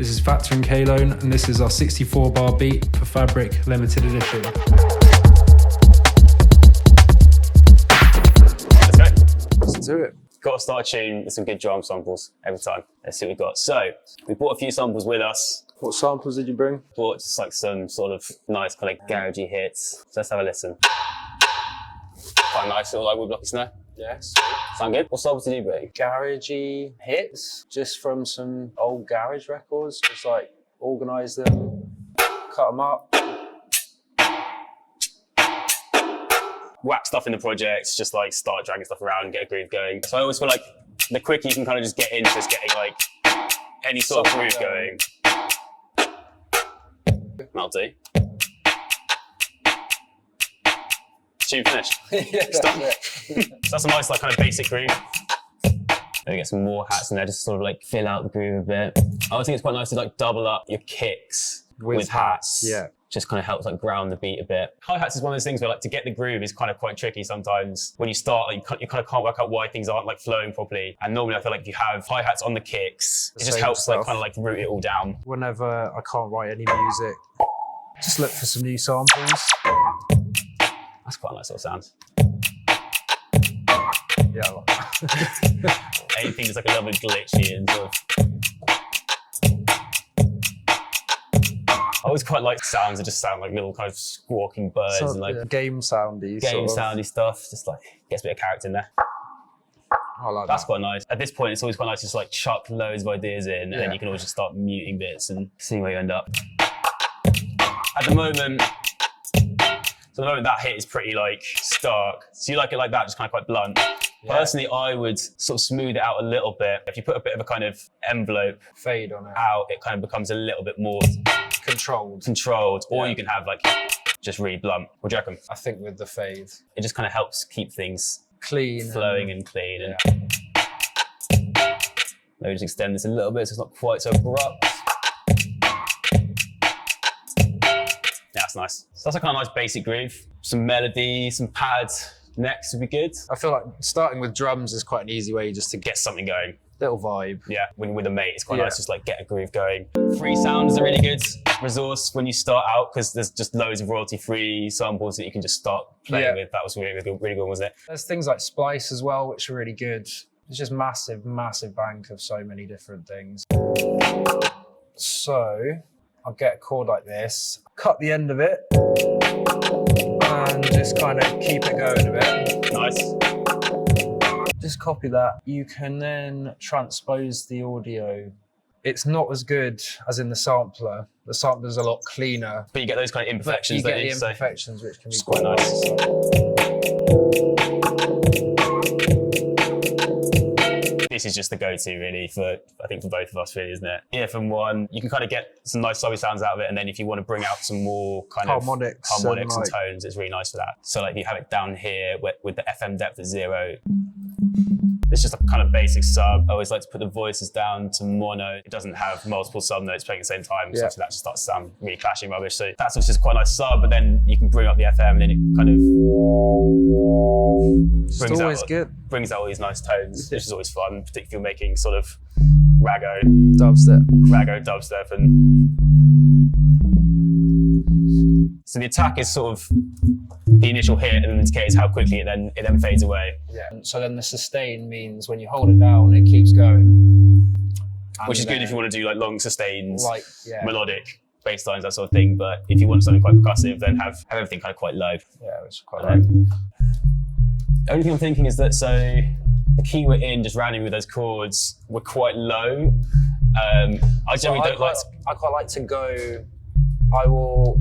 This is Facta and K-LONE, and this is our 64 bar beat for Fabric Limited Edition. Let's go. Let's do it. Got to start a tune with some good drum samples every time. Let's see what we've got. So, we brought a few samples with us. What samples did you bring? Brought just like some sort of nice kind of garagey hits. So let's have a listen. Quite nice little like Woodblocky Snow. Yes. Sound good? What samples did you bring? Garagey hits, just from some old garage records. Just like organise them, cut them up. Whack stuff in the projects, just like start dragging stuff around and get a groove going. So I always feel like the quicker you can kind of just get into just getting like any sort of groove going. That'll do. Tune finished. It's done. So that's a nice like kind of basic groove. Maybe get some more hats in there just to sort of like fill out the groove a bit. I always think it's quite nice to like double up your kicks with hats. Yeah. Just kind of helps like ground the beat a bit. Hi-hats is one of those things where like to get the groove is kind of quite tricky sometimes. When you start, like, you kind of can't work out why things aren't like flowing properly. And normally I feel like if you have hi-hats on the kicks, it just helps like kind of like root it all down. Whenever I can't write any music, just look for some new samples. That's quite a nice little sound. Yeah, I like that. Anything that's like a little bit glitchy and sort of. I always quite like sounds that just sound like little kind of squawking birds and like game soundy. Soundy stuff. Just like gets a bit of character in there. I like That's that. quite nice. At this point, it's always quite nice to just like chuck loads of ideas in, and then you can always just start muting bits and seeing where you end up. At the moment, that hit is pretty like stark. So you like it like that, just kind of quite blunt. Yeah. Personally, I would sort of smooth it out a little bit. If you put a bit of a kind of envelope fade on it out, it kind of becomes a little bit more controlled. Or you can have like just really blunt. What do you reckon? I think with the fade, it just kind of helps keep things clean, flowing and clean. And maybe just extend this a little bit so it's not quite so abrupt. Yeah, that's nice. So that's a kind of nice basic groove. Some melody, some pads. Next would be good. I feel like starting with drums is quite an easy way just to get something going. Little vibe. Yeah, when with a mate, it's quite nice just like get a groove going. Free sound is a really good resource when you start out because there's just loads of royalty-free samples that you can just start playing with. That was really good, wasn't it? There's things like Splice as well, which are really good. It's just massive bank of so many different things. So I'll get a chord like this, cut the end of it, and just kind of keep it going a bit. Nice. Just copy that. You can then transpose the audio. It's not as good as in the sampler. The sampler's a lot cleaner. But you get those kind of imperfections. You get the imperfections, which can be quite nice. This is just the go-to really for both of us really, isn't it? EFM1, you can kind of get some nice subby sounds out of it, and then if you want to bring out some more kind of harmonics and tones, it's really nice for that. So like you have it down here with the FM depth at 0. It's just a kind of basic sub. I always like to put the voices down to mono. It doesn't have multiple sub notes playing at the same time, so that just starts to sound really clashing rubbish. So that's just quite a nice sub, but then you can bring up the FM and then it kind of brings out all these nice tones, which is always fun, particularly if you're making sort of raggo dubstep. And so the attack is sort of the initial hit, and in this case how quickly it then fades away. Yeah. So then the sustain means when you hold it down, it keeps going. Which is good if you want to do like long sustains, melodic bass lines, that sort of thing. But if you want something quite percussive, then have everything kind of quite low. Yeah, which is quite low. The only thing I'm thinking is that so the key we're in, just rounding with those chords, were quite low. I quite like to go. I will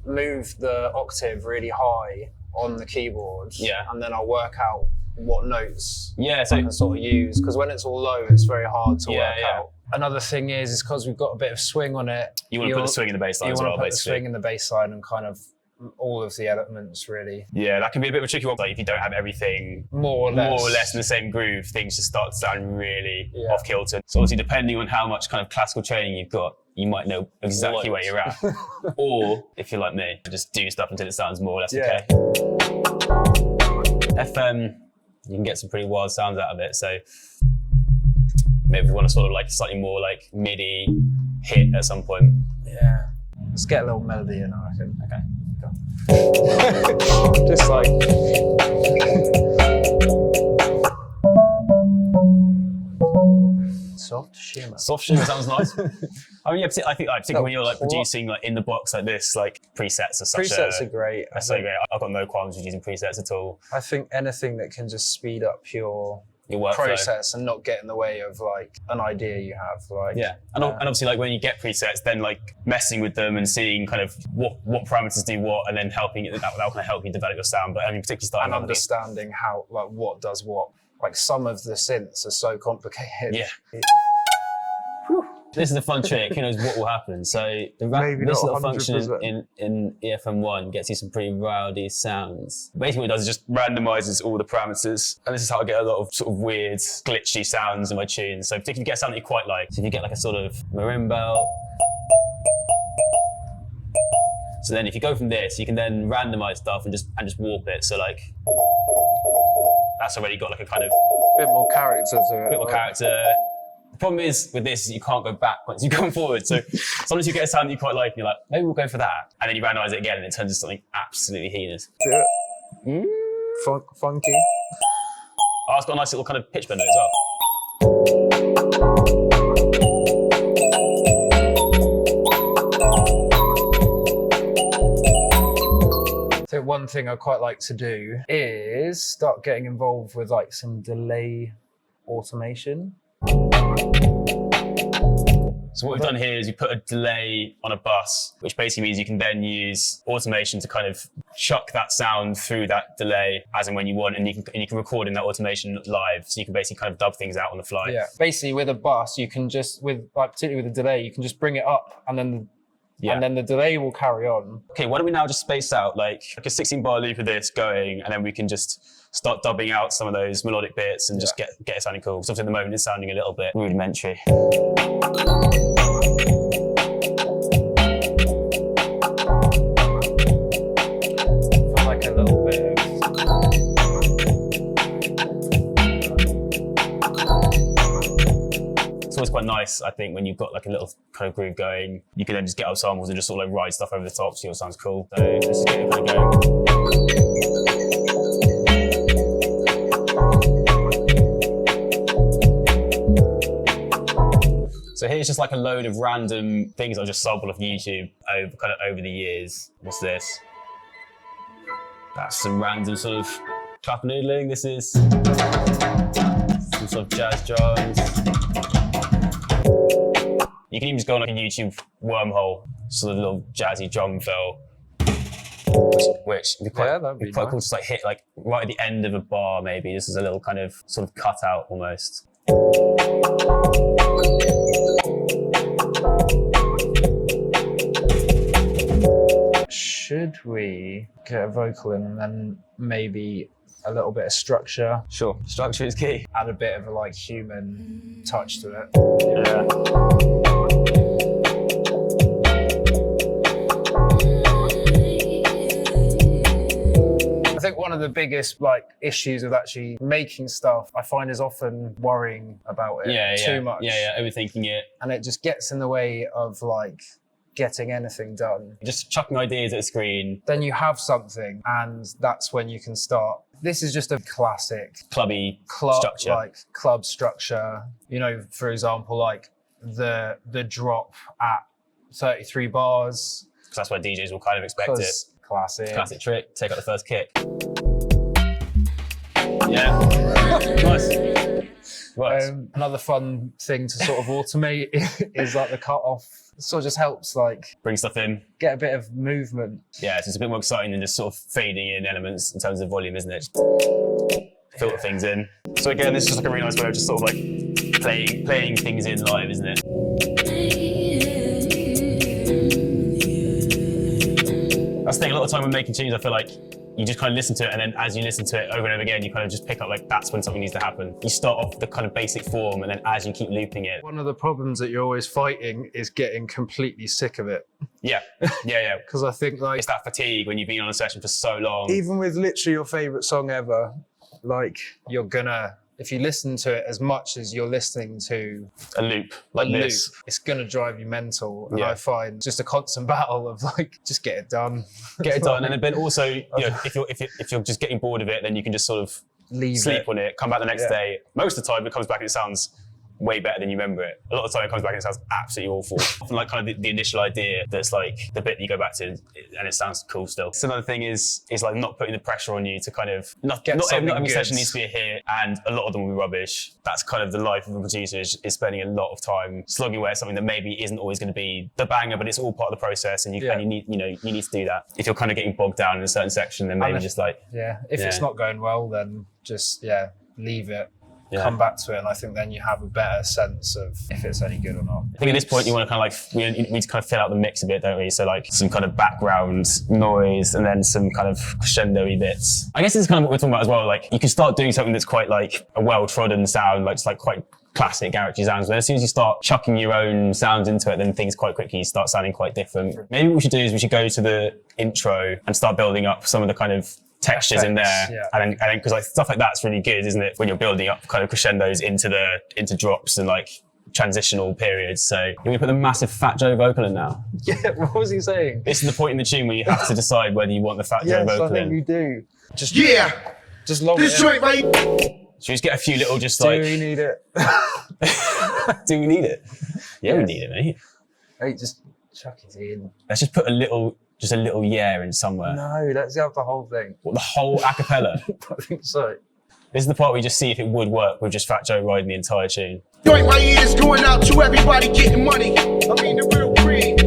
move the octave really high on the keyboard, and then I'll work out what notes I can sort of use, because when it's all low, it's very hard to work out. Another thing is because we've got a bit of swing on it. You want to put the swing in the bass line as well, basically. You want to put the swing in the bass line and kind of all of the elements, really. Yeah, that can be a bit of a tricky one. Like if you don't have everything more or less in the same groove, things just start to sound really off-kilter. So obviously, depending on how much kind of classical training you've got, you might know exactly where you're at. Or if you're like me, just do stuff until it sounds more or less okay. FM, you can get some pretty wild sounds out of it. So Maybe we want to sort of like slightly more like MIDI hit at some point. Yeah. Let's get a little melody in, I reckon. Okay. Just like. Soft shimmer. Soft shimmer sounds nice. I mean, yeah, I think like, particularly when you're like producing like in the box like this, like presets are such Presets are great. Are so great. I've got no qualms with using presets at all. I think anything that can just speed up your workflow process and not get in the way of like an idea you have. Like yeah, and obviously like when you get presets, then like messing with them and seeing kind of what parameters do what, and then helping that kind of help you develop your sound. But I mean, particularly starting and understanding how like what does what. Like some of the synths are so complicated. Yeah. This is a fun trick. Who knows what will happen? So this little function in EFM1 gets you some pretty rowdy sounds. Basically, what it does is just randomizes all the parameters, and this is how I get a lot of sort of weird, glitchy sounds in my tunes. So particularly, if you get something that you quite like. So if you get like a sort of marimba. So then, if you go from this, you can then randomize stuff and just warp it. So like, that's already got like a kind of bit more character to it. Bit more character. The problem is with this, you can't go back once you come forward. So sometimes you get a sound that you quite like, and you're like, maybe we'll go for that, and then you randomize it again, and it turns into something absolutely heinous. Do it. Funky. Oh, it's got a nice little kind of pitch bend as well. So one thing I quite like to do is start getting involved with like some delay automation. So what we've done here is you put a delay on a bus, which basically means you can then use automation to kind of chuck that sound through that delay as and when you want, and you can record in that automation live. So you can basically kind of dub things out on the fly. Yeah. Basically with a bus, you can just particularly with a delay, you can just bring it up and then the delay will carry on. Okay, why don't we now just space out like a 16-bar loop of this going, and then we can just start dubbing out some of those melodic bits and just get it sounding cool. Because obviously at the moment it's sounding a little bit rudimentary. For like a little bit of... It's always quite nice, I think, when you've got like a little kind of groove going, you can then just get up samples and just sort of like ride stuff over the top, see what sounds cool. So let's just get it kind of going. So here's just like a load of random things I've just sampled off YouTube over the years. What's this? That's some random sort of clap noodling. This is some sort of jazz drums. You can even just go on like a YouTube wormhole, sort of little jazzy drum fill, which would be quite cool. Just like hit like right at the end of a bar, maybe. This is a little kind of sort of cutout almost. Should we get a vocal in and then maybe a little bit of structure? Sure, structure is key. Add a bit of a like human touch to it. Yeah. I think one of the biggest like issues with actually making stuff I find is often worrying about it too much. Yeah, overthinking it. And it just gets in the way of like getting anything done. Just chucking ideas at a screen. Then you have something and that's when you can start. This is just a classic clubby structure. Like club structure. You know, for example, like the drop at 33 bars. Because that's where DJs will kind of expect it. Classic trick, take out the first kick. Yeah, nice. Right. Another fun thing to sort of automate is like the cut off. It sort of just helps like bring stuff in, get a bit of movement. Yeah, so it's a bit more exciting than just sort of fading in elements in terms of volume, isn't it? Filter things in. So again, this is just like a really nice way of just sort of like playing things in live, isn't it? That's the thing, a lot of time when making tunes, I feel like you just kind of listen to it, and then as you listen to it over and over again, you kind of just pick up like that's when something needs to happen. You start off with the kind of basic form, and then as you keep looping it. One of the problems that you're always fighting is getting completely sick of it. Yeah. Because I think like it's that fatigue when you've been on a session for so long. Even with literally your favourite song ever, like you're gonna if you listen to it as much as you're listening to a loop like this, it's going to drive you mental. And Yeah. I find just a constant battle of like, just get it done. get it done. And then also, you know, if you're just getting bored of it, then you can just sort of sleep on it, come back the next day. Most of the time it comes back and it sounds way better than you remember it. A lot of the time it comes back and it sounds absolutely awful. Often like kind of the initial idea that's like the bit that you go back to and it sounds cool still. So another thing is like not putting the pressure on you to kind of, not every session needs to be a hit, and a lot of them will be rubbish. That's kind of the life of a producer, is spending a lot of time slogging away at something that maybe isn't always going to be the banger, but it's all part of the process, and you need to do that. If you're kind of getting bogged down in a certain section, then maybe just like... If it's not going well, then just, leave it. Come back to it, and I think then you have a better sense of if it's any good or not. I think at this point you want to kind of like, we need to kind of fill out the mix a bit, don't we? So like some kind of background noise and then some kind of crescendo-y bits. I guess this is kind of what we're talking about as well. Like you can start doing something that's quite like a well-trodden sound, like just like quite classic garagey sounds. But as soon as you start chucking your own sounds into it, then things quite quickly start sounding quite different. Maybe what we should do is we should go to the intro and start building up some of the kind of textures in there, and then because like stuff like that's really good, isn't it? When you're building up kind of crescendos into drops and like transitional periods. So you're gonna put the massive Fat Joe vocal in now. Yeah, what was he saying? This is the point in the tune where you have to decide whether you want the Fat Joe vocal in. I think you do. Just log this joint right. Should we just get a few little just Do like... we need it? Do we need it? Yeah, we need it, mate. Hey, just chuck it in. Let's just put a little yeah in somewhere. No, let's have the whole thing. What, the whole a cappella? I think so. This is the part where you just see if it would work with just Fat Joe riding the entire tune. Joint right here is going out to everybody getting money. I mean the real cream.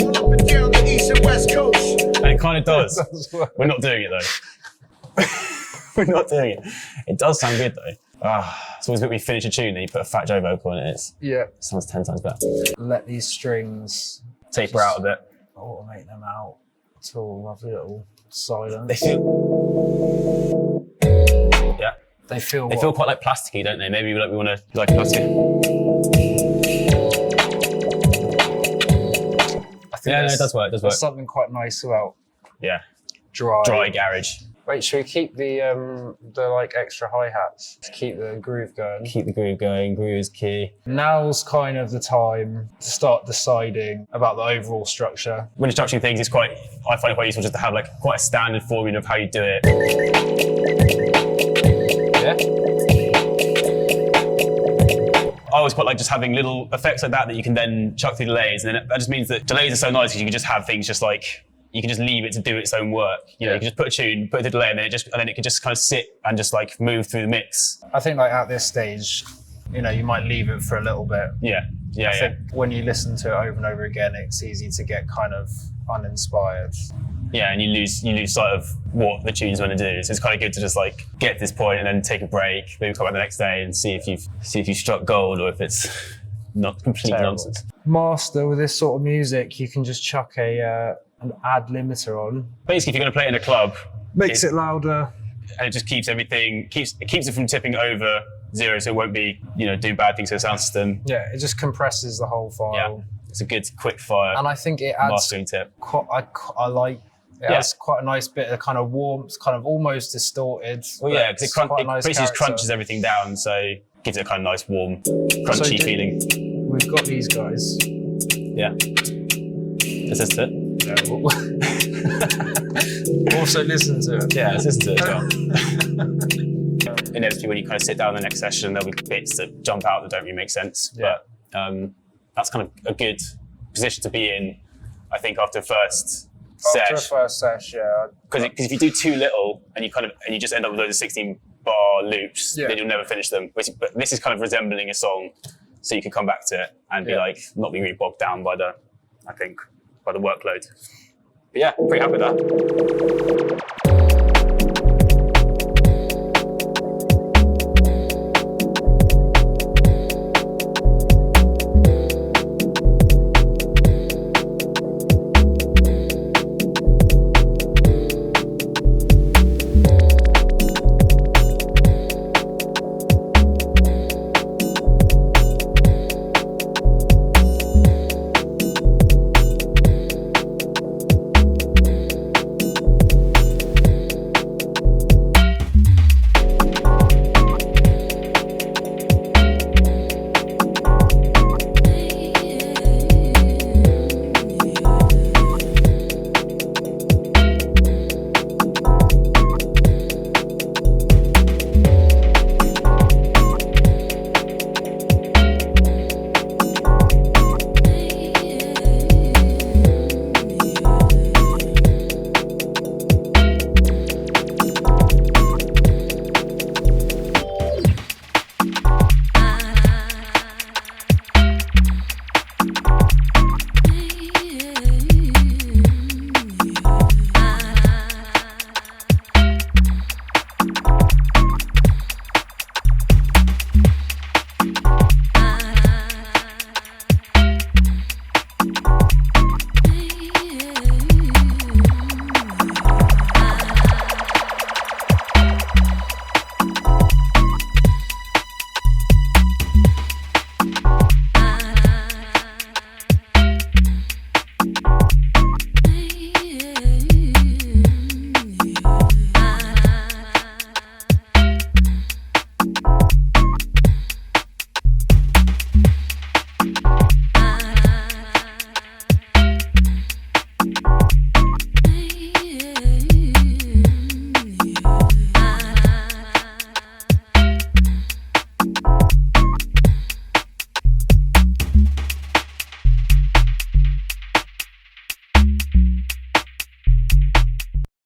All up and down the east and west coast. And it kind of does. We're not doing it though. We're not doing it. It does sound good though. It's always good when you finish a tune and you put a Fat Joe vocal in it. It sounds 10 times better. Let these strings taper out a bit. Automate them out till have a little silence. They feel They feel quite like plasticky, don't they? Maybe like we want to like plastic. I think it does work. There's something quite nice about dry garage. Wait, should we keep the like extra hi-hats to keep the groove going? Keep the groove going. Groove is key. Now's kind of the time to start deciding about the overall structure. When you're structuring things, I find it quite useful just to have like quite a standard formula of how you do it. I always quite like just having little effects like that you can then chuck through delays, and then that just means that delays are so nice because you can just have things just like, you can just leave it to do its own work. You know, you can just put a tune, put the delay, and then it can just kind of sit and just like move through the mix. I think like at this stage, you might leave it for a little bit. I think when you listen to it over and over again, it's easy to get kind of uninspired. Yeah, and you lose sight of what the tune's going to do. So it's kind of good to just like get to this point and then take a break, maybe come back the next day and see if you've struck gold or if it's not complete nonsense. Master with this sort of music, you can just chuck an add limiter on. Basically, if you're going to play it in a club, makes it louder, and it just keeps everything keeps it from tipping over 0, so it won't be do bad things to the sound system. Yeah, it just compresses the whole file. Yeah, it's a good quick fire. And I think it adds mastering tip. I like. It has quite a nice bit of kind of warmth, kind of almost distorted. Well, yeah, because it basically just crunches everything down, so gives it a kind of nice, warm, crunchy feeling. We've got these guys. Yeah. Is this it? Yeah. Also listen to it. Yeah, let's listen to it as well. Inevitably, when you kind of sit down in the next session, there'll be bits that jump out that don't really make sense. Yeah. But that's kind of a good position to be in, I think, after a first sesh, yeah. Because if you do too little and you just end up with those 16-bar loops, then you'll never finish them. But this is kind of resembling a song, so you can come back to it and be like not being really bogged down by the workload. But yeah, pretty happy with that.